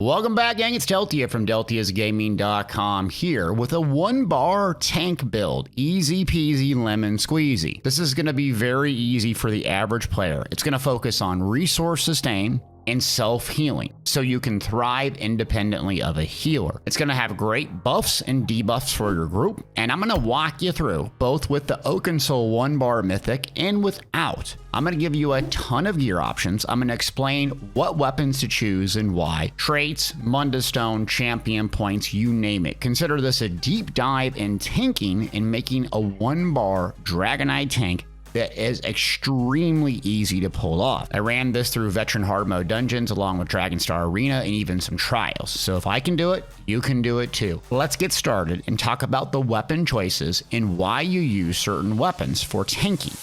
Welcome back, gang. It's Deltia from Deltiasgaming.com here with a 1-bar tank build. Easy peasy lemon squeezy. This is going to be very easy for the average player. It's going to focus on resource sustain and self-healing, so you can thrive independently of a healer. It's going to have great buffs and debuffs for your group, and I'm going to walk you through both with the Oakensoul 1-bar mythic and without. I'm going to give you a ton of gear options. I'm going to explain what weapons to choose and why. Traits, Mundus Stone, champion points, you name it. Consider this a deep dive in tanking and making a 1-bar Dragonknight tank that is extremely easy to pull off. I ran this through veteran hard mode dungeons along with Dragonstar Arena and even some trials. So if I can do it, you can do it too. Let's get started and talk about the weapon choices and why you use certain weapons for tanking.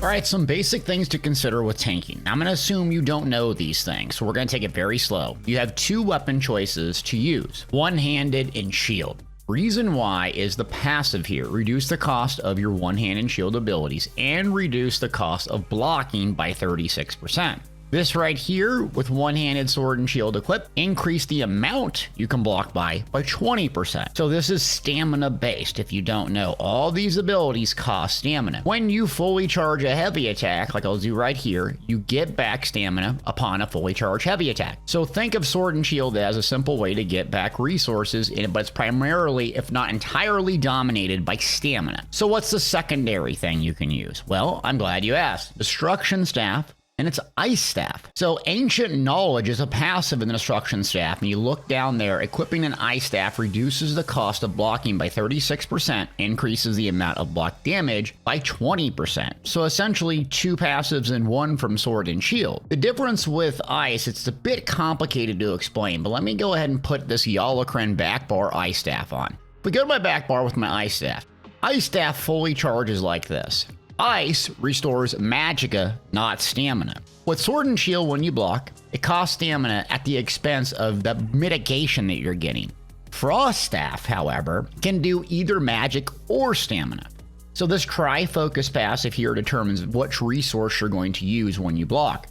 All right, some basic things to consider with tanking. I'm going to assume you don't know these things, so we're going to take it very slow. You have two weapon choices to use: one-handed and shield. Reason why is the passive here. Reduce the cost of your one-hand and shield abilities and reduce the cost of blocking by 36%. This right here with one-handed sword and shield equipped, increase the amount you can block by 20%. So this is stamina based. If you don't know, all these abilities cost stamina. When you fully charge a heavy attack, like I'll do right here, you get back stamina upon a fully charged heavy attack. So think of sword and shield as a simple way to get back resources, but it's primarily, if not entirely, dominated by stamina. So what's the secondary thing you can use? Well, I'm glad you asked. Destruction Staff and it's Ice Staff. So Ancient Knowledge is a passive in the Destruction Staff, and you look down there, equipping an Ice Staff reduces the cost of blocking by 36%, increases the amount of block damage by 20%. So essentially two passives in one from Sword and Shield. The difference with Ice, it's a bit complicated to explain, but let me go ahead and put this Yalakren back bar Ice Staff on. We go to my back bar with my Ice Staff. Ice Staff fully charges like this. Ice restores magicka, not stamina. With Sword and Shield, when you block, it costs stamina at the expense of the mitigation that you're getting. Frost Staff, however, can do either magic or stamina. So this tri-focus passive here determines which resource you're going to use when you block.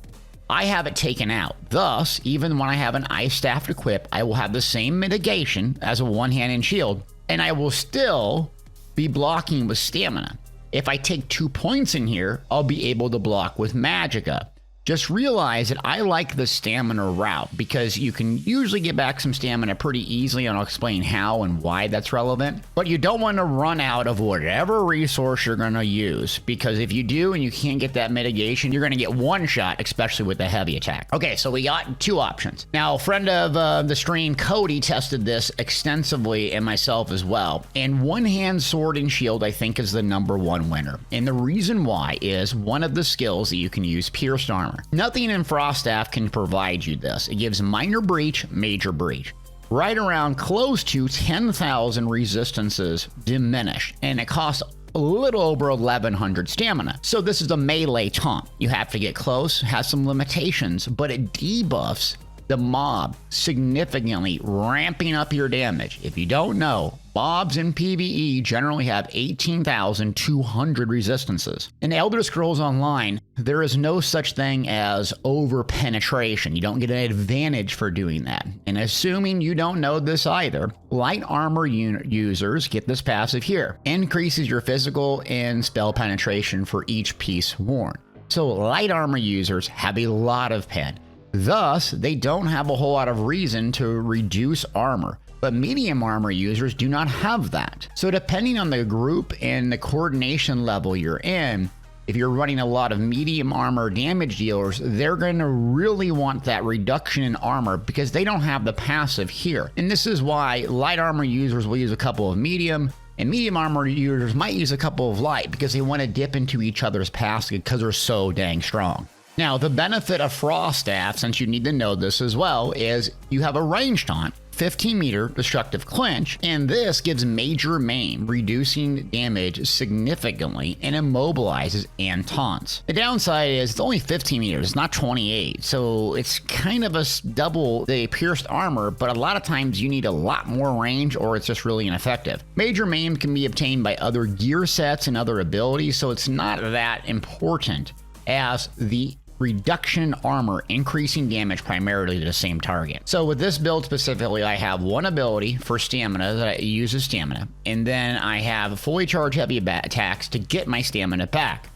I have it taken out. Thus, even when I have an Ice Staff equipped, I will have the same mitigation as a one-hand and shield, and I will still be blocking with stamina. If I take 2 points in here, I'll be able to block with magicka. Just realize that I like the stamina route because you can usually get back some stamina pretty easily, and I'll explain how and why that's relevant. But you don't want to run out of whatever resource you're going to use, because if you do and you can't get that mitigation, you're going to get one shot, especially with the heavy attack. Okay, so we got two options. Now, a friend of the stream, Cody, tested this extensively, and myself as well. And one-hand sword and shield, I think, is the #1 winner. And the reason why is one of the skills that you can use, Pierced Armor. Nothing in Frost Staff can provide you this. It gives minor breach, major breach. Right around close to 10,000 resistances diminished, and it costs a little over 1,100 stamina. So this is a melee taunt. You have to get close, has some limitations, but it debuffs the mob significantly, ramping up your damage. If you don't know, mobs in PvE generally have 18,200 resistances. In Elder Scrolls Online, there is no such thing as over-penetration. You don't get an advantage for doing that. And assuming you don't know this either, light armor users get this passive here. Increases your physical and spell penetration for each piece worn. So light armor users have a lot of pen. Thus, they don't have a whole lot of reason to reduce armor. But medium armor users do not have that. So depending on the group and the coordination level you're in, if you're running a lot of medium armor damage dealers, they're going to really want that reduction in armor because they don't have the passive here. And this is why light armor users will use a couple of medium, and medium armor users might use a couple of light because they want to dip into each other's passive because they're so dang strong. Now, the benefit of Frost Staff, since you need to know this as well, is you have a ranged taunt, 15-meter destructive clinch, and this gives major maim, reducing damage significantly, and immobilizes and taunts. The downside is it's only 15 meters, it's not 28, so it's kind of a double the pierced armor, but a lot of times you need a lot more range or it's just really ineffective. Major maim can be obtained by other gear sets and other abilities, so it's not that important as the reduction in armor, increasing damage primarily to the same target. So with this build specifically, I have one ability for stamina that I use as stamina, and then I have fully charged heavy attacks to get my stamina back.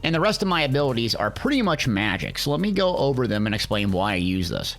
And the rest of my abilities are pretty much magic, so let me go over them and explain why I use this.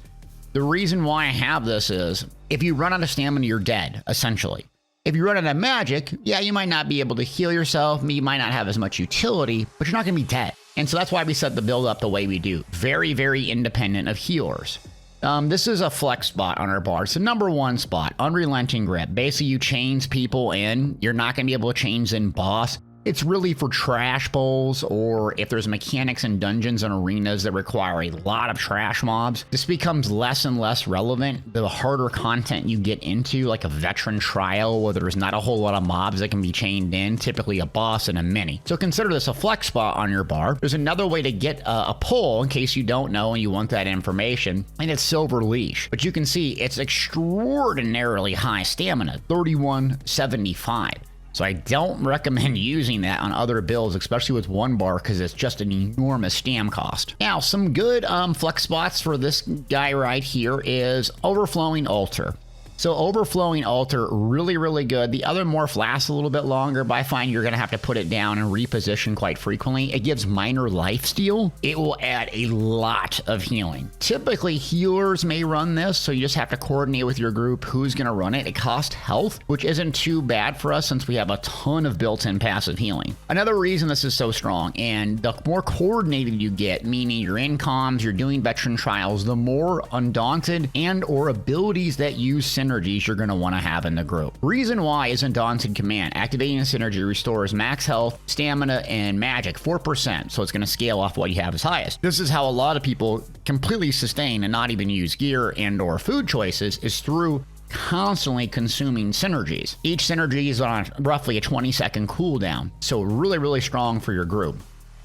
The reason why I have this is, if you run out of stamina, you're dead, essentially. If you run out of magic, yeah, you might not be able to heal yourself, you might not have as much utility, but you're not going to be dead. And so that's why we set the build up the way we do. Very, very independent of healers. This is a flex spot on our bar. It's the #1 spot, Unrelenting Grip. Basically, you chains people in. You're not going to be able to chains in boss. It's really for trash bowls, or if there's mechanics in dungeons and arenas that require a lot of trash mobs. This becomes less and less relevant the harder content you get into, like a veteran trial where there's not a whole lot of mobs that can be chained in, typically a boss and a mini. So consider this a flex spot on your bar. There's another way to get a pull in case you don't know and you want that information, and it's Silver Leash. But you can see it's extraordinarily high stamina, 3175. So I don't recommend using that on other builds, especially with one bar, because it's just an enormous stam cost. Now, some good flex spots for this guy right here is Overflowing Altar. So Overflowing Altar, really, really good. The other morph lasts a little bit longer, but I find you're going to have to put it down and reposition quite frequently. It gives minor lifesteal. It will add a lot of healing. Typically, healers may run this, so you just have to coordinate with your group who's going to run it. It costs health, which isn't too bad for us since we have a ton of built-in passive healing. Another reason this is so strong, and the more coordinated you get, meaning you're in comms, you're doing veteran trials, the more undaunted and or abilities that use synergies you're going to want to have in the group. Reason why is Undaunted Command. Activating a synergy restores max health, stamina, and magic 4%, so it's going to scale off what you have as highest. This is how a lot of people completely sustain and not even use gear and or food choices, is through constantly consuming synergies. Each synergy is on roughly a 20-second cooldown, so really, really strong for your group.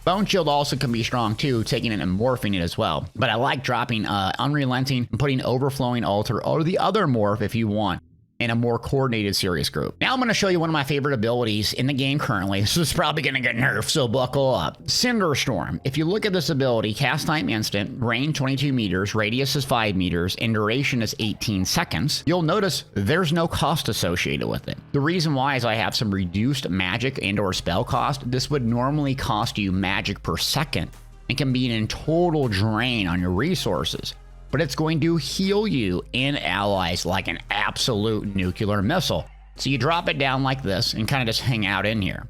Bone Shield also can be strong too, taking it and morphing it as well. But I like dropping Unrelenting and putting Overflowing Altar or the other morph if you want in a more coordinated serious group. Now I'm going to show you one of my favorite abilities in the game currently. This is probably going to get nerfed, so buckle up. Cinderstorm. If you look at this ability, cast time instant, range 22 meters, radius is 5 meters, and duration is 18 seconds, you'll notice there's no cost associated with it. The reason why is I have some reduced magic and or spell cost. This would normally cost you magic per second and can be an total drain on your resources. But it's going to heal you and allies like an absolute nuclear missile. So you drop it down like this and kind of just hang out in here.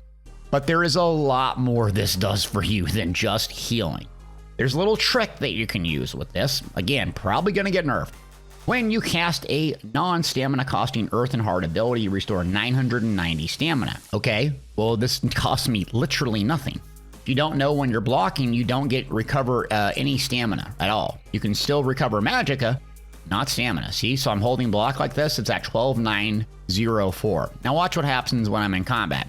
But there is a lot more this does for you than just healing. There's a little trick that you can use with this. Again, probably going to get nerfed. When you cast a non-stamina costing Earth and Heart ability, you restore 990 stamina. Okay, well this costs me literally nothing. If you don't know when you're blocking, you don't recover any stamina at all. You can still recover magicka, not stamina. See, so I'm holding block like this. It's at 12,904. Now watch what happens when I'm in combat.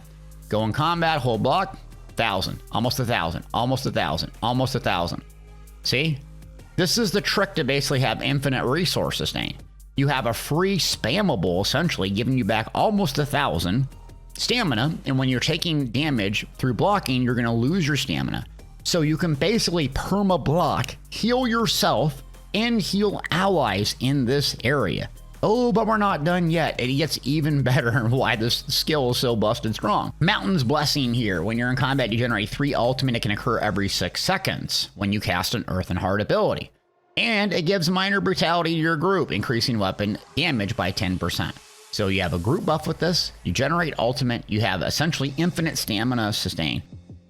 Go in combat, hold block, 1,000, almost 1,000, almost 1,000, almost 1,000. See, this is the trick to basically have infinite resource sustain. You have a free spammable, essentially giving you back almost 1,000 stamina, and when you're taking damage through blocking, you're going to lose your stamina. So you can basically perma block, heal yourself, and heal allies in this area. Oh, but we're not done yet. It gets even better and why this skill is so busted strong. Mountain's Blessing here. When you're in combat, you generate 3 ultimate. It can occur every 6 seconds when you cast an Earth and Heart ability. And it gives minor brutality to your group, increasing weapon damage by 10%. So you have a group buff with this, you generate ultimate, you have essentially infinite stamina sustain.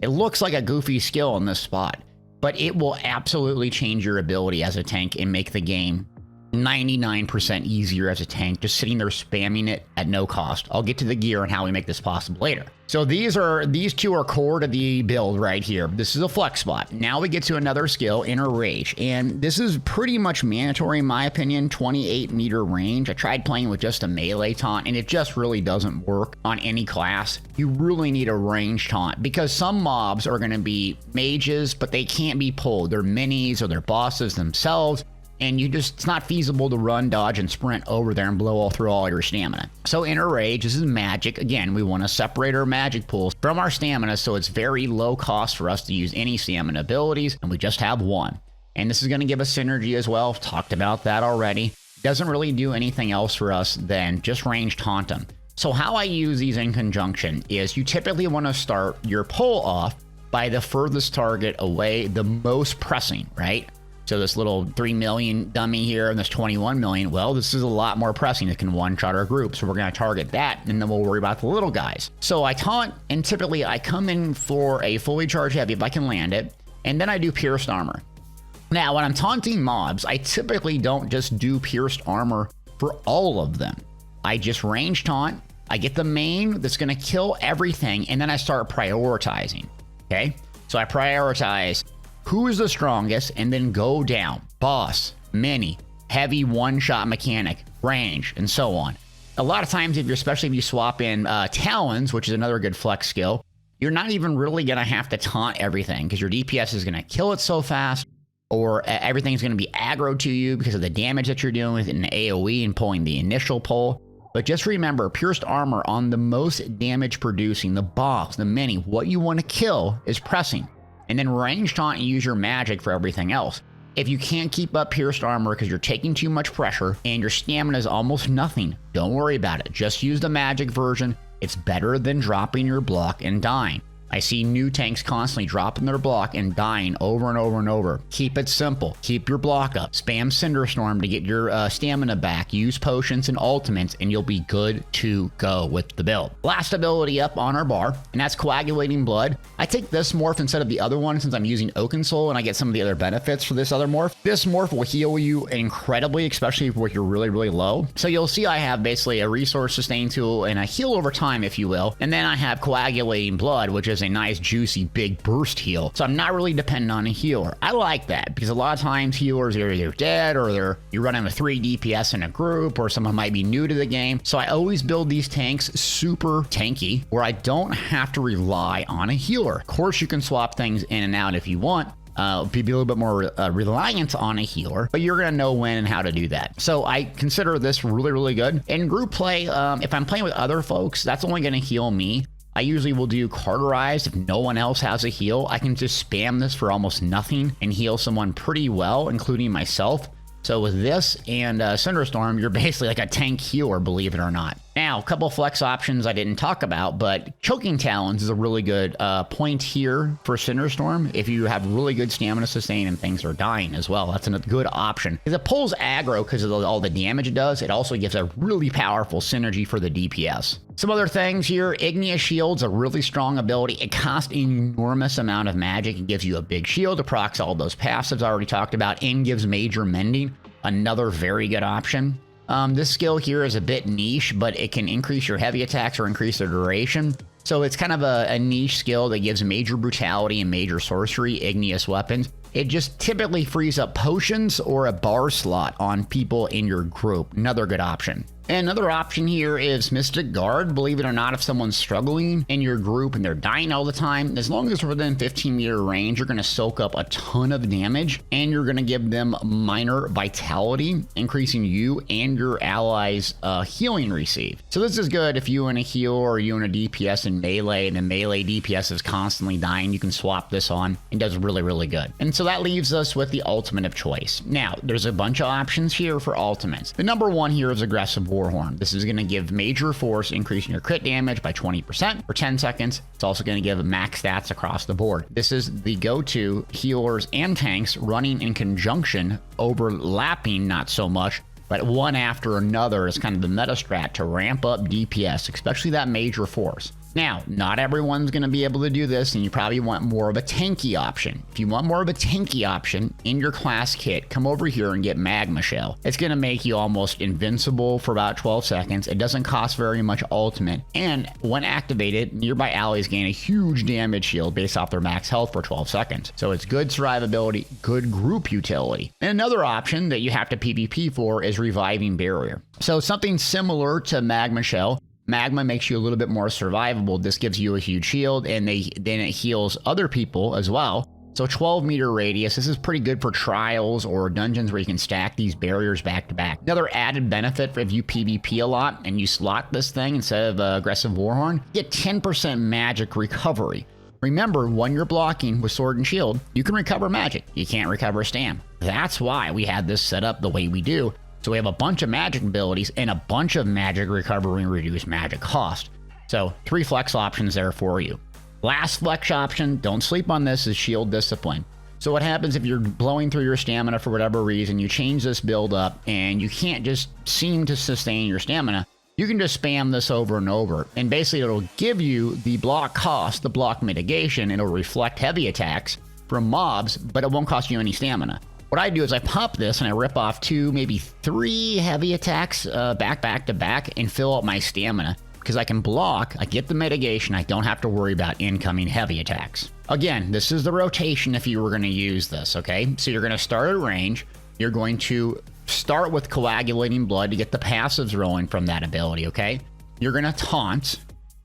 It looks like a goofy skill in this spot, but it will absolutely change your ability as a tank and make the game 99% easier as a tank, just sitting there spamming it at no cost. I'll get to the gear and how we make this possible later. So these two are core to the build right here. This is a flex spot. Now we get to another skill, Inner Rage, and this is pretty much mandatory in my opinion, 28 meter range. I tried playing with just a melee taunt and it just really doesn't work on any class. You really need a range taunt because some mobs are going to be mages, but they can't be pulled. They're minis or they're bosses themselves. and it's not feasible to run, dodge, and sprint over there and blow through all your stamina. So Inner Rage, this is magic. Again, we want to separate our magic pools from our stamina, so it's very low cost for us to use any stamina abilities, and we just have one. And this is going to give us synergy as well. I've talked about that already. Doesn't really do anything else for us than just range taunt them. So how I use these in conjunction is you typically want to start your pull off by the furthest target away, the most pressing, right? So this little 3 million dummy here and this 21 million, well, this is a lot more pressing. It can one-shot our group. So we're going to target that, and then we'll worry about the little guys. So I taunt, and typically I come in for a fully charged heavy if I can land it, and then I do pierced armor. Now, when I'm taunting mobs, I typically don't just do pierced armor for all of them. I just range taunt, I get the main that's going to kill everything, and then I start prioritizing, okay? So I prioritize who is the strongest, and then go down. Boss, mini, heavy one-shot mechanic, range, and so on. A lot of times, especially if you swap in talons, which is another good flex skill, you're not even really going to have to taunt everything because your DPS is going to kill it so fast, or everything's going to be aggro to you because of the damage that you're doing with an AoE and pulling the initial pull. But just remember, pierced armor on the most damage producing, the boss, the mini, what you want to kill is pressing. And then range taunt and use your magic for everything else. If you can't keep up pierced armor because you're taking too much pressure and your stamina is almost nothing, don't worry about it. Just use the magic version. It's better than dropping your block and dying. I see new tanks constantly dropping their block and dying over and over and over. Keep it simple. Keep your block up. Spam Cinderstorm to get your stamina back. Use potions and ultimates, and you'll be good to go with the build. Last ability up on our bar, and that's Coagulating Blood. I take this morph instead of the other one since I'm using Oakensoul, and I get some of the other benefits for this other morph. This morph will heal you incredibly, especially if you're really, really low. So you'll see I have basically a resource sustain tool and a heal over time, if you will. And then I have Coagulating Blood, which is a nice, juicy, big burst heal. So I'm not really dependent on a healer. I like that because a lot of times healers are either dead or you're running with 3 DPS in a group, or someone might be new to the game. So I always build these tanks super tanky where I don't have to rely on a healer. Of course, you can swap things in and out if you want. Be a little bit more reliant on a healer, but you're going to know when and how to do that. So I consider this really, really good. In group play, if I'm playing with other folks, that's only going to heal me. I usually will do Carterized if no one else has a heal. I can just spam this for almost nothing and heal someone pretty well, including myself. So with this and Cinderstorm, you're basically like a tank healer, believe it or not. Now, a couple flex options I didn't talk about, but Choking Talons is a really good point here for Cinderstorm. If you have really good stamina sustain and things are dying as well, that's a good option. Because it pulls aggro because of all the damage it does. It also gives a really powerful synergy for the DPS. Some other things here, Igneous Shield's a really strong ability. It costs an enormous amount of magic. It gives you a big shield to procs all those passives I already talked about, and gives major mending. Another very good option. This skill here is a bit niche, but it can increase your heavy attacks or increase their duration. So it's kind of a niche skill that gives major brutality and major sorcery, igneous weapons. It just typically frees up potions or a bar slot on people in your group. Another good option. And another option here is Mystic Guard. Believe it or not, if someone's struggling in your group and they're dying all the time, as long as they're within 15-meter range, you're going to soak up a ton of damage, and you're going to give them minor vitality, increasing you and your allies' healing receive. So this is good if you and a healer or you and a DPS in melee, and the melee DPS is constantly dying. You can swap this on and does really, really good. And so that leaves us with the ultimate of choice. Now, there's a bunch of options here for ultimates. The number one here is Aggressive Warhorn. This is going to give major force, increasing your crit damage by 20% for 10 seconds. It's also going to give max stats across the board. This is the go-to healers and tanks running in conjunction, overlapping not so much, but one after another is kind of the meta strat to ramp up DPS, especially that major force. Now, not everyone's going to be able to do this, and you probably want more of a tanky option. If you want more of a tanky option in your class kit, come over here and get Magma Shell. It's going to make you almost invincible for about 12 seconds. It doesn't cost very much ultimate, and when activated, nearby allies gain a huge damage shield based off their max health for 12 seconds. So it's good survivability, good group utility. And another option that you have to PvP for is Reviving Barrier. So something similar to Magma Shell. Magma makes you a little bit more survivable. This gives you a huge shield, and then it heals other people as well. So 12-meter radius, this is pretty good for trials or dungeons where you can stack these barriers back to back. Another added benefit if you PvP a lot and you slot this thing instead of aggressive Warhorn, you get 10% magic recovery. Remember, when you're blocking with Sword and Shield, you can recover magic. You can't recover stam. That's why we had this set up the way we do. So we have a bunch of magic abilities and a bunch of magic recovery and reduced magic cost. So 3 flex options there for you. Last flex option, don't sleep on this, is Shield Discipline. So what happens if you're blowing through your stamina for whatever reason, you change this build up and you can't just seem to sustain your stamina, you can just spam this over and over. And basically it'll give you the block cost, the block mitigation, and it'll reflect heavy attacks from mobs, but it won't cost you any stamina. What I do is I pop this and I rip off 2, maybe 3 heavy attacks back to back and fill up my stamina. Because I can block, I get the mitigation, I don't have to worry about incoming heavy attacks. Again, this is the rotation if you were going to use this, okay? So you're going to start at range, you're going to start with Coagulating Blood to get the passives rolling from that ability, okay? You're going to taunt,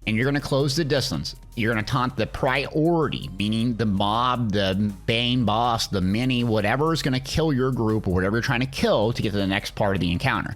and you're going to close the distance. You're going to taunt the priority, meaning the mob, the Bane boss, the mini, whatever is going to kill your group or whatever you're trying to kill to get to the next part of the encounter.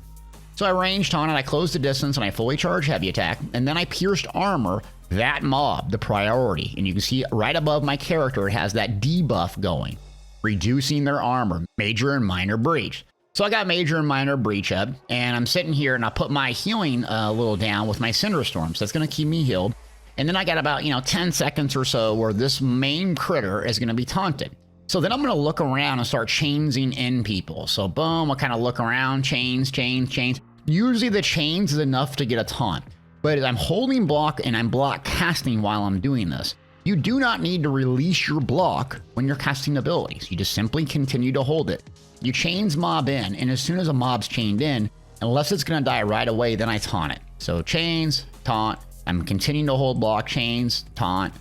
So I ranged taunted, I closed the distance, and I fully charged heavy attack, and then I pierced armor that mob, the priority. And you can see right above my character, it has that debuff going, reducing their armor, major and minor breach. So I got major and minor breach up, and I'm sitting here, and I put my healing a little down with my Cinderstorm, so that's going to keep me healed. And then I got about, 10 seconds or so where this main critter is going to be taunted. So then I'm going to look around and start chainsing in people. So boom, I'll kind of look around, chains. Usually the chains is enough to get a taunt. But as I'm holding block and I'm block casting while I'm doing this, you do not need to release your block when you're casting abilities. You just simply continue to hold it. You chains mob in, and as soon as a mob's chained in, unless it's going to die right away, then I taunt it. So chains, taunt, I'm continuing to hold block, chains, taunt,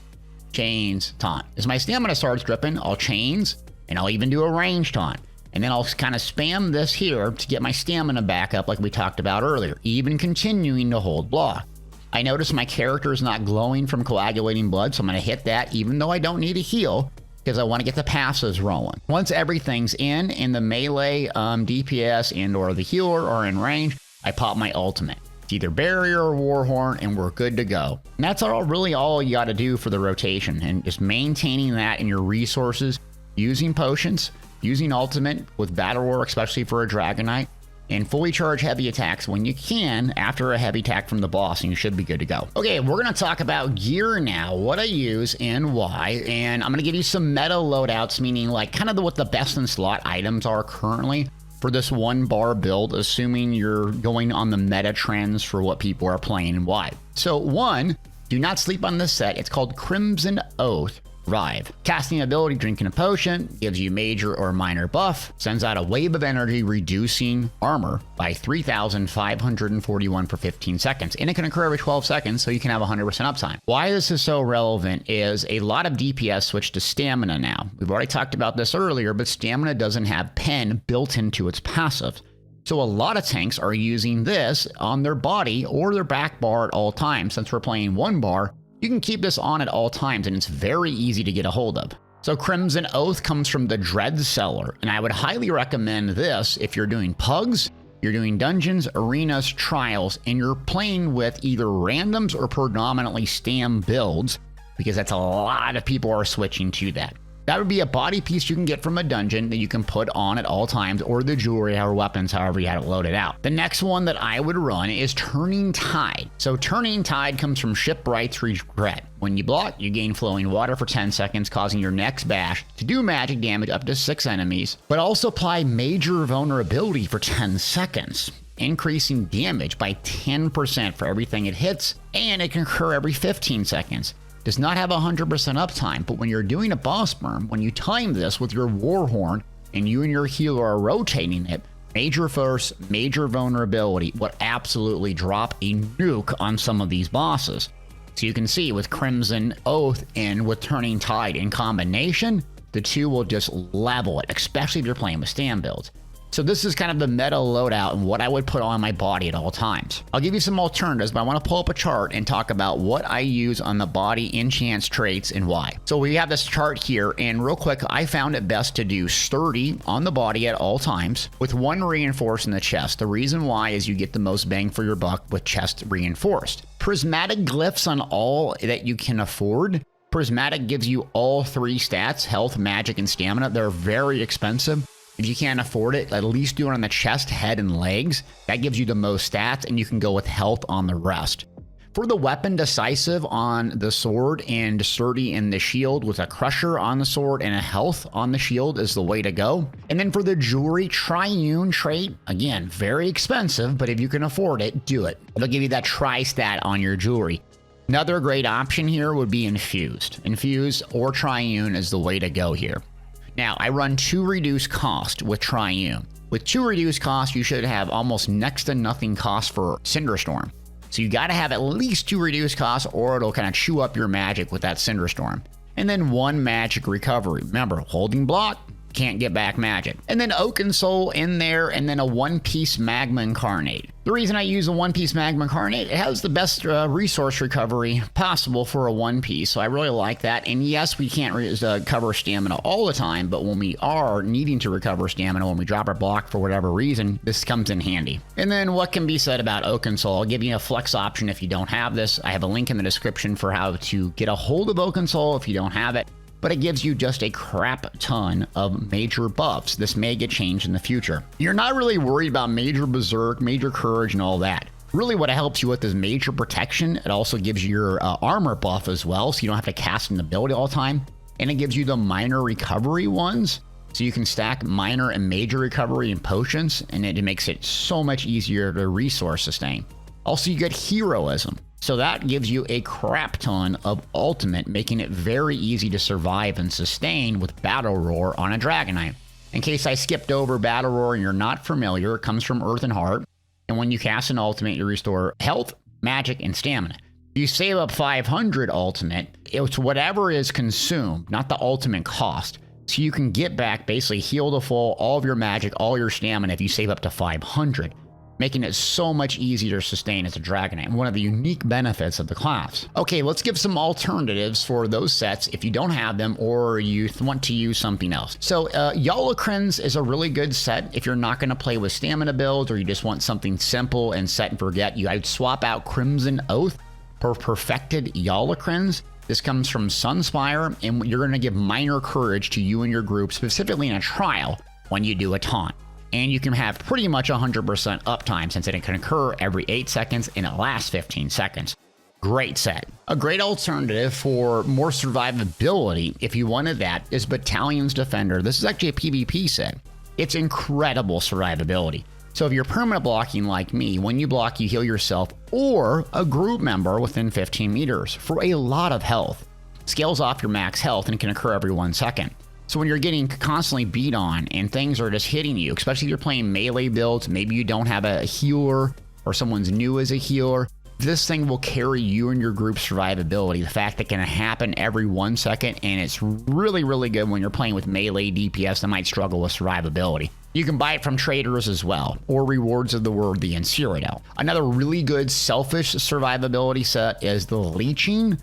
chains, taunt. As my stamina starts dripping, I'll chains, and I'll even do a range taunt. And then I'll kind of spam this here to get my stamina back up like we talked about earlier, even continuing to hold block. I notice my character is not glowing from Coagulating Blood, so I'm going to hit that even though I don't need a heal, because I want to get the passives rolling. Once everything's in the melee, DPS, and or the healer are in range, I pop my ultimate. It's either Barrier or Warhorn, and we're good to go. And that's really all you got to do for the rotation, and just maintaining that in your resources, using potions, using ultimate with Battle Roar, especially for a Dragonknight, and fully charge heavy attacks when you can after a heavy attack from the boss, and you should be good to go. Okay, we're going to talk about gear now, what I use and why, and I'm going to give you some meta loadouts, meaning like kind of what the best in slot items are currently for this 1 bar build, assuming you're going on the meta trends for what people are playing and why. So 1, do not sleep on this set. It's called Crimson Oath Rive. Casting ability, drinking a potion, gives you major or minor buff, sends out a wave of energy reducing armor by 3,541 for 15 seconds. And it can occur every 12 seconds, so you can have 100% uptime. Why this is so relevant is a lot of DPS switch to stamina now. We've already talked about this earlier, but stamina doesn't have pen built into its passive. So a lot of tanks are using this on their body or their back bar at all times. Since we're playing 1 bar, you can keep this on at all times, and it's very easy to get a hold of. So Crimson Oath comes from the Dread Cellar, and I would highly recommend this if you're doing pugs, you're doing dungeons, arenas, trials, and you're playing with either randoms or predominantly stam builds, because that's a lot of people are switching to that. That would be a body piece you can get from a dungeon that you can put on at all times, or the jewelry or weapons, however you had it loaded out. The next one that I would run is Turning Tide. So Turning Tide comes from Shipwright's Regret. When you block, you gain flowing water for 10 seconds, causing your next bash to do magic damage up to 6 enemies, but also apply major vulnerability for 10 seconds, increasing damage by 10% for everything it hits, and it can occur every 15 seconds. Does not have 100% uptime, but when you're doing a boss burn, when you time this with your Warhorn and you and your healer are rotating it, major first, major vulnerability would absolutely drop a nuke on some of these bosses. So you can see with Crimson Oath and with Turning Tide in combination, the two will just level it, especially if you're playing with stam builds. So this is kind of the meta loadout and what I would put on my body at all times. I'll give you some alternatives, but I want to pull up a chart and talk about what I use on the body enchants traits and why. So we have this chart here, and real quick, I found it best to do sturdy on the body at all times with 1 reinforced in the chest. The reason why is you get the most bang for your buck with chest reinforced. Prismatic glyphs on all that you can afford. Prismatic gives you all 3 stats, health, magic, and stamina. They're very expensive. If you can't afford it, at least do it on the chest, head, and legs. That gives you the most stats, and you can go with health on the rest. For the weapon, decisive on the sword and sturdy in the shield with a crusher on the sword and a health on the shield is the way to go. And then for the jewelry, triune trait, again, very expensive, but if you can afford it, do it. It'll give you that tri-stat on your jewelry. Another great option here would be infused. Infused or triune is the way to go here. Now, I run 2 reduced cost with triune. With 2 reduced cost, you should have almost next to nothing cost for Cinderstorm. So you got to have at least 2 reduced costs, or it'll kind of chew up your magic with that Cinderstorm. And then 1 magic recovery. Remember, holding block, can't get back magic. And then Oakensoul in there, and then a 1-piece Magma Incarnate. The reason I use a 1-piece Magma Incarnate, it has the best resource recovery possible for a 1-piece, so I really like that. And yes, we can't recover stamina all the time, but when we are needing to recover stamina, when we drop our block for whatever reason, this comes in handy. And then what can be said about Oakensoul? I'll give you a flex option if you don't have this. I have a link in the description for how to get a hold of Oakensoul if you don't have it. But it gives you just a crap ton of major buffs. This may get changed in the future. You're not really worried about major berserk, major courage, and all that. Really what it helps you with is major protection. It also gives you your armor buff as well, so you don't have to cast an ability all the time. And it gives you the minor recovery ones, so you can stack minor and major recovery and potions, and it makes it so much easier to resource sustain. Also, you get heroism. So that gives you a crap ton of ultimate, making it very easy to survive and sustain with Battle Roar on a Dragonknight. In case I skipped over Battle Roar and you're not familiar, it comes from Earth and Heart. And when you cast an ultimate, you restore health, magic, and stamina. You save up 500 ultimate, it's whatever is consumed, not the ultimate cost. So you can get back, basically heal to full, all of your magic, all your stamina if you save up to 500. Making it so much easier to sustain as a Dragonknight, and one of the unique benefits of the class. Okay, let's give some alternatives for those sets if you don't have them or you want to use something else. So Yalakrins is a really good set if you're not going to play with stamina builds or you just want something simple and set and forget. I'd swap out Crimson Oath for Perfected Yalakrins. This comes from Sunspire, and you're going to give minor courage to you and your group, specifically in a trial when you do a taunt. And you can have pretty much 100% uptime since it can occur every 8 seconds and it lasts 15 seconds. Great set. A great alternative for more survivability, if you wanted that, is Battalion's Defender. This is actually a PvP set. It's incredible survivability. So if you're permanent blocking like me, when you block, you heal yourself or a group member within 15 meters for a lot of health. Scales off your max health and can occur every 1 second. So when you're getting constantly beat on and things are just hitting you, especially if you're playing melee builds, maybe you don't have a healer or someone's new as a healer, this thing will carry you and your group's survivability. The fact that it can happen every 1 second, and it's really, really good when you're playing with melee DPS that might struggle with survivability. You can buy it from traders as well, or Rewards of the Worthy in Cyrodiil. Another really good selfish survivability set is the Leeching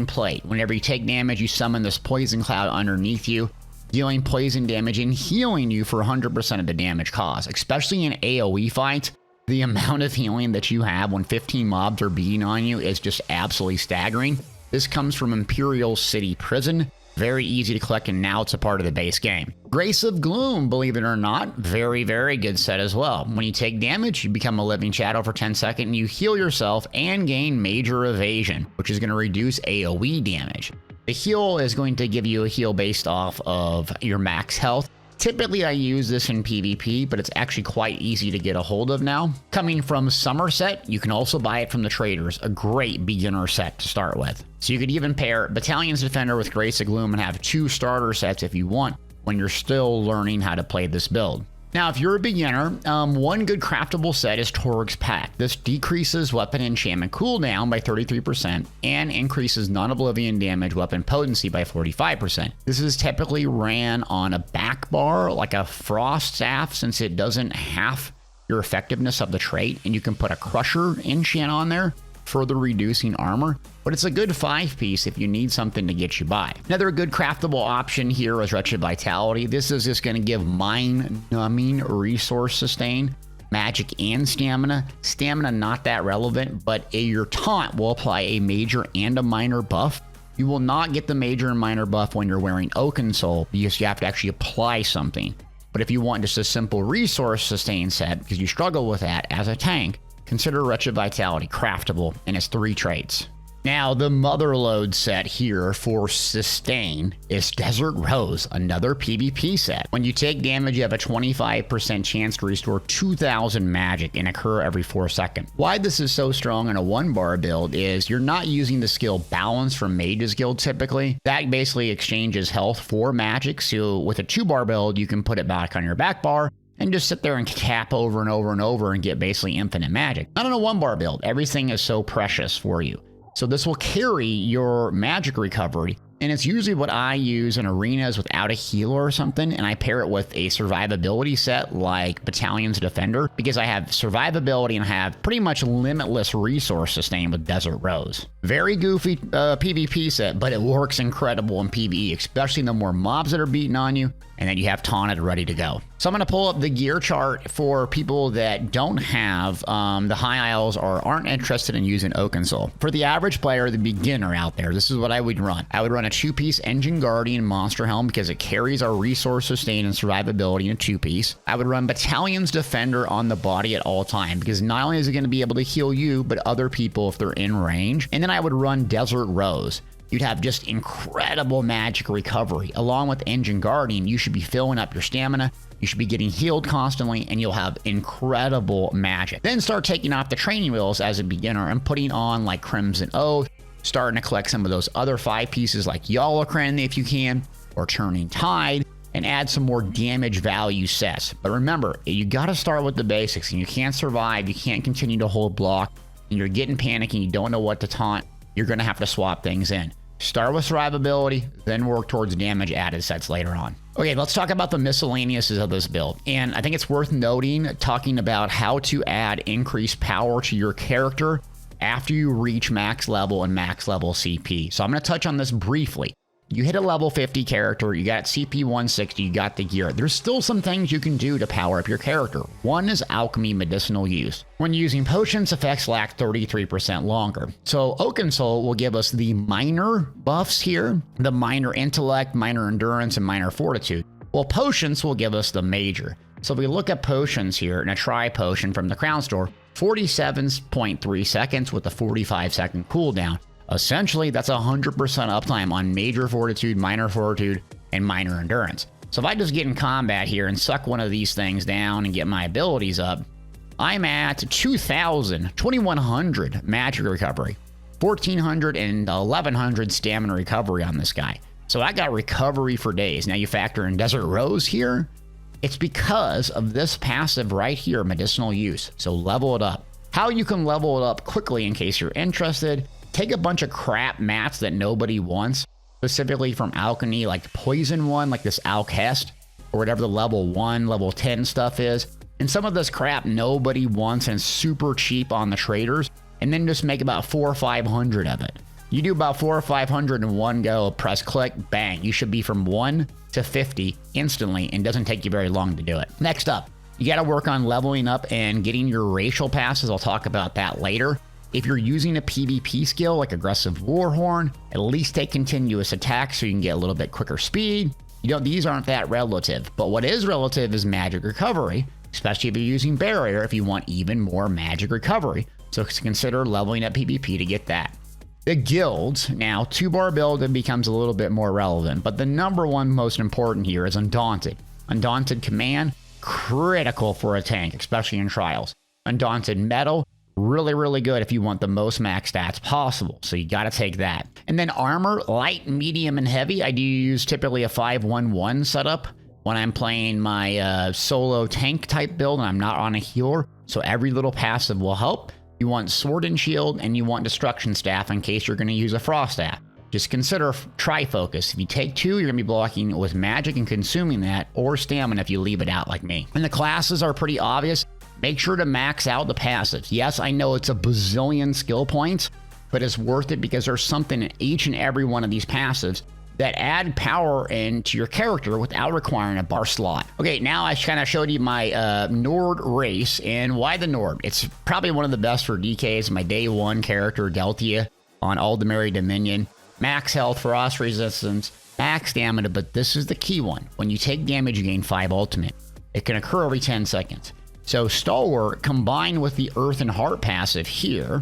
Plate. Whenever you take damage, you summon this poison cloud underneath you, dealing poison damage and healing you for 100% of the damage caused. Especially in AoE fights, the amount of healing that you have when 15 mobs are beating on you is just absolutely staggering. This comes from Imperial City Prison. Very easy to collect, and now it's a part of the base game. Grace of Gloom, believe it or not, very, very good set as well. When you take damage, you become a living shadow for 10 seconds, and you heal yourself and gain major evasion, which is going to reduce AoE damage. The heal is going to give you a heal based off of your max health. Typically, I use this in PvP, but it's actually quite easy to get a hold of now. Coming from Somerset, you can also buy it from the traders, a great beginner set to start with. So you could even pair Battalion's Defender with Grace of Gloom and have 2 starter sets if you want when you're still learning how to play this build. Now, if you're a beginner, one good craftable set is Torg's Pact. This decreases weapon enchantment cooldown by 33% and increases non-oblivion damage weapon potency by 45%. This is typically ran on a back bar like a frost staff, since it doesn't half your effectiveness of the trait, and you can put a crusher enchant on there, further reducing armor, but it's a good 5-piece if you need something to get you by. Another good craftable option here is Wretched Vitality. This is just going to give mind-numbing resource sustain, magic, and stamina. Stamina not that relevant, but your taunt will apply a major and a minor buff. You will not get the major and minor buff when you're wearing Oakensoul, because you have to actually apply something. But if you want just a simple resource sustain set, because you struggle with that as a tank, consider Wretched Vitality craftable, and it's 3 traits. Now, the Motherload set here for sustain is Desert Rose, another PvP set. When you take damage, you have a 25% chance to restore 2,000 magic and occur every 4 seconds. Why this is so strong in a 1-bar build is you're not using the skill Balance from Mage's Guild typically. That basically exchanges health for magic, so with a 2-bar build, you can put it back on your back bar and just sit there and tap over and over and over and get basically infinite magic. Not on a 1-bar build. Everything is so precious for you. So this will carry your magic recovery, and it's usually what I use in arenas without a healer or something, and I pair it with a survivability set like Battalion's Defender, because I have survivability and have pretty much limitless resource sustain with Desert Rose. Very goofy PvP set, but it works incredible in PvE, especially the more mobs that are beating on you, and then you have Taunted ready to go. So I'm going to pull up the gear chart for people that don't have the High Isles or aren't interested in using Oakensoul. For the average player, the beginner out there, this is what I would run. I would run a 2-piece Engine Guardian Monster Helm because it carries our resource sustain and survivability in a 2-piece. I would run Battalion's Defender on the body at all time, because not only is it going to be able to heal you, but other people if they're in range. And then I would run Desert Rose. You'd have just incredible magic recovery. Along with Engine Guardian, you should be filling up your stamina, you should be getting healed constantly, and you'll have incredible magic. Then start taking off the training wheels as a beginner and putting on like Crimson Oath, starting to collect some of those other 5 pieces like Yolokren if you can, or Turning Tide, and add some more damage value sets. But remember, you gotta start with the basics, and you can't survive, you can't continue to hold block, and you're getting panicky and you don't know what to taunt, you're gonna have to swap things in. Start with survivability, then work towards damage added sets later on. Okay, let's talk about the miscellaneouses of this build. And I think it's worth noting, talking about how to add increased power to your character after you reach max level and max level CP. So I'm going to touch on this briefly. You hit a level 50 character, you got CP 160, you got the gear. There's still some things you can do to power up your character. One is alchemy medicinal use. When using potions, effects last 33% longer. So Oakensoul will give us the minor buffs here, the minor intellect, minor endurance, and minor fortitude. Well, potions will give us the major. So if we look at potions here, in a try potion from the Crown Store, 47.3 seconds with a 45-second cooldown. Essentially, that's 100% uptime on major fortitude, and minor endurance. So if I just get in combat here and suck one of these things down and get my abilities up, I'm at 2,000, 2,100 magic recovery, 1,400 and 1,100 stamina recovery on this guy. So I got recovery for days. Now you factor in Desert Rose here. It's because of this passive right here, medicinal use. So level it up. How you can level it up quickly in case you're interested: take a bunch of crap mats that nobody wants, specifically from Alchemy, like the Poison one, like this Alchest, or whatever the level 1, level 10 stuff is. And some of this crap nobody wants and super cheap on the traders, and then just make about 400 or 500 of it. You do about 400 or 500 in one go, press click, bang. You should be from 1 to 50 instantly, and it doesn't take you very long to do it. Next up, you got to work on leveling up and getting your racial passes. I'll talk about that later. If you're using a PvP skill like Aggressive Warhorn, at least take continuous attack so you can get a little bit quicker speed. You know, these aren't that relative, but what is relative is magic recovery, especially if you're using Barrier if you want even more magic recovery. So consider leveling up PvP to get that. The guilds, now 2-bar build, it becomes a little bit more relevant, but the number one most important here is Undaunted. Undaunted Command, critical for a tank, especially in trials. Undaunted Metal, really good if you want the most max stats possible, so you got to take that. And then armor, light, medium, and heavy. I do use typically a 5-1-1 setup. when I'm playing my solo tank type build and I'm not on a healer. So every little passive will help. You want Sword and Shield, and you want Destruction Staff in case you're going to use a Frost Staff. Just consider Tri-Focus. If you take 2, you're going to be blocking with magic and consuming that, or stamina if you leave it out like me. And the classes are pretty obvious. Make sure to max out the passives. Yes, I know it's a bazillion skill points, but it's worth it because there's something in each and every one of these passives that add power into your character without requiring a bar slot. Okay, now I kind of showed you my Nord race, and why the Nord? It's probably one of the best for DKs. My day 1 character, Deltia, on Aldemary Dominion. Max health, frost resistance, max stamina, but this is the key one. When you take damage, you gain 5 ultimate. It can occur every 10 seconds. So Stalwart combined with the Earth and Heart passive here,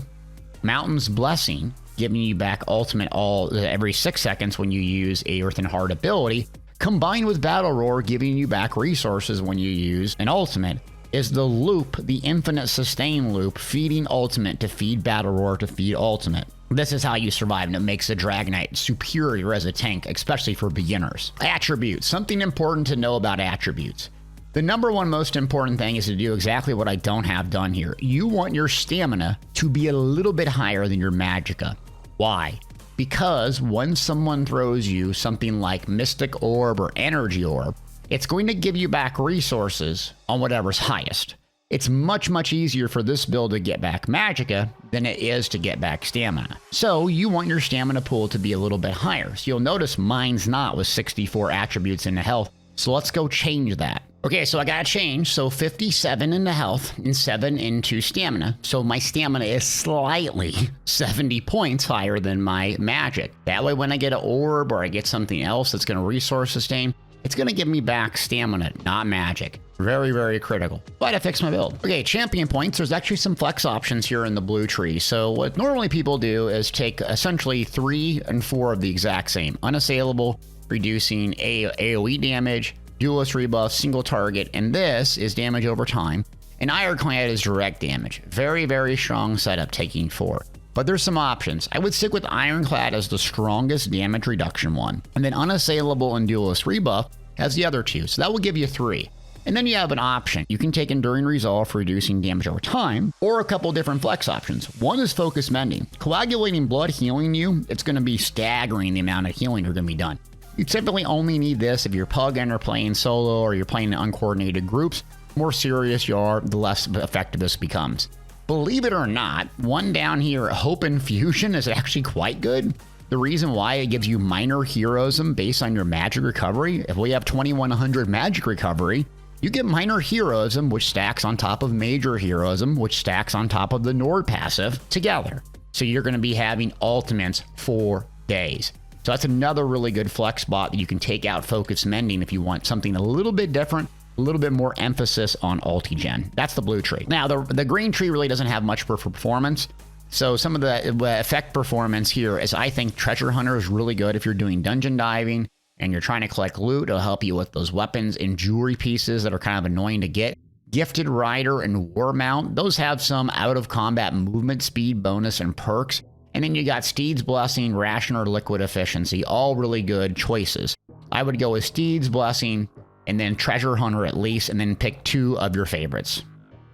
Mountain's Blessing, giving you back ultimate every 6 seconds when you use a Earth and Heart ability, combined with Battle Roar giving you back resources when you use an ultimate, is the loop, the infinite sustain loop, feeding ultimate to feed Battle Roar to feed ultimate. This is how you survive, and it makes the Dragonknight superior as a tank, especially for beginners. Attributes. Something important to know about attributes. The number 1 most important thing is to do exactly what I don't have done here. You want your stamina to be a little bit higher than your magicka. Why? Because when someone throws you something like Mystic Orb or Energy Orb, it's going to give you back resources on whatever's highest. It's much, much easier for this build to get back magicka than it is to get back stamina. So you want your stamina pool to be a little bit higher. So you'll notice mine's not with 64 attributes into health. So let's go change that. Okay, so I got to change. So 57 into health and 7 into stamina. So my stamina is slightly 70 points higher than my magic. That way when I get an orb or I get something else that's going to resource sustain, it's going to give me back stamina, not magic. Very, very critical. But I fixed my build. Okay, champion points. There's actually some flex options here in the blue tree. So what normally people do is take essentially 3 and 4 of the exact same. Unassailable, reducing AoE damage, duelist rebuff, single target, and this is damage over time. And Ironclad is direct damage. Very, very strong setup, taking 4. But there's some options. I would stick with Ironclad as the strongest damage reduction one. And then Unassailable and Duelist Rebuff has the other 2. So that will give you 3. And then you have an option. You can take Enduring Resolve for reducing damage over time, or a couple different flex options. One is Focus Mending. Coagulating blood healing you, it's going to be staggering the amount of healing you're going to be done. You typically only need this if you're pugging or playing solo or you're playing in uncoordinated groups. The more serious you are, the less effective this becomes. Believe it or not, one down here, Hope Infusion, is actually quite good. The reason why it gives you minor heroism based on your magic recovery. If we have 2100 magic recovery, you get minor heroism, which stacks on top of major heroism, which stacks on top of the Nord passive together. So you're going to be having ultimates for days. So that's another really good flex spot that you can take out Focus Mending if you want something a little bit different, a little bit more emphasis on ulti-gen. That's the blue tree. Now, the green tree really doesn't have much for performance. So some of the effect performance here is, I think Treasure Hunter is really good if you're doing dungeon diving and you're trying to collect loot. It'll help you with those weapons and jewelry pieces that are kind of annoying to get. Gifted Rider and War Mount, those have some out of combat movement speed bonus and perks. And then you got Steed's Blessing, Ration, or Liquid Efficiency, all really good choices. I would go with Steed's Blessing and then Treasure Hunter at least, and then pick 2 of your favorites.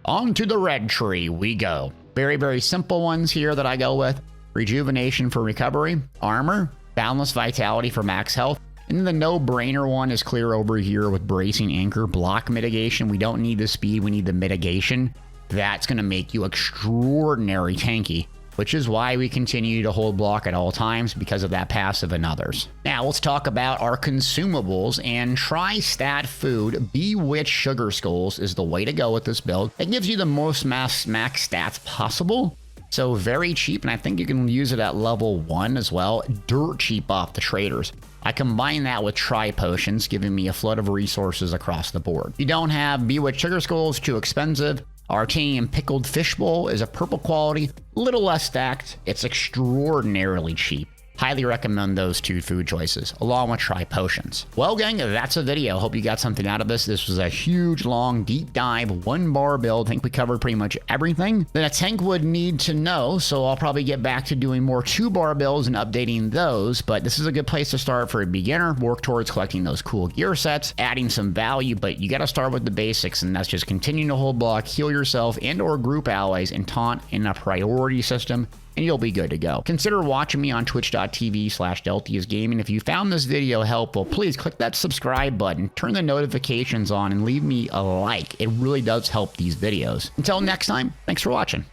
On to the red tree we go. Very, very simple ones here that I go with. Rejuvenation for recovery, armor, boundless vitality for max health, and then the no-brainer one is clear over here with Bracing Anchor, block mitigation. We don't need the speed, we need the mitigation. That's going to make you extraordinary tanky, which is why we continue to hold block at all times because of that passive and others. Now let's talk about our consumables, and Tri-Stat Food Bewitched Sugar Skulls is the way to go with this build. It gives you the most max stats possible. So very cheap, and I think you can use it at level 1 as well. Dirt cheap off the traders. I combine that with Tri-Potions, giving me a flood of resources across the board. You don't have Bewitched Sugar Skulls, too expensive. Artanium Pickled Fishbowl is a purple quality, little less stacked. It's extraordinarily cheap. Highly recommend those 2 food choices, along with try potions. Well, gang, that's a video. Hope you got something out of this. This was a huge, long, deep dive, 1 bar build. I think we covered pretty much everything that a tank would need to know, so I'll probably get back to doing more 2 bar builds and updating those, but this is a good place to start for a beginner. Work towards collecting those cool gear sets, adding some value, but you got to start with the basics, and that's just continuing to hold block, heal yourself and or group allies, and taunt in a priority system, and you'll be good to go. Consider watching me on twitch.tv/Deltiasgaming. If you found this video helpful, please click that subscribe button, turn the notifications on, and leave me a like. It really does help these videos. Until next time, thanks for watching.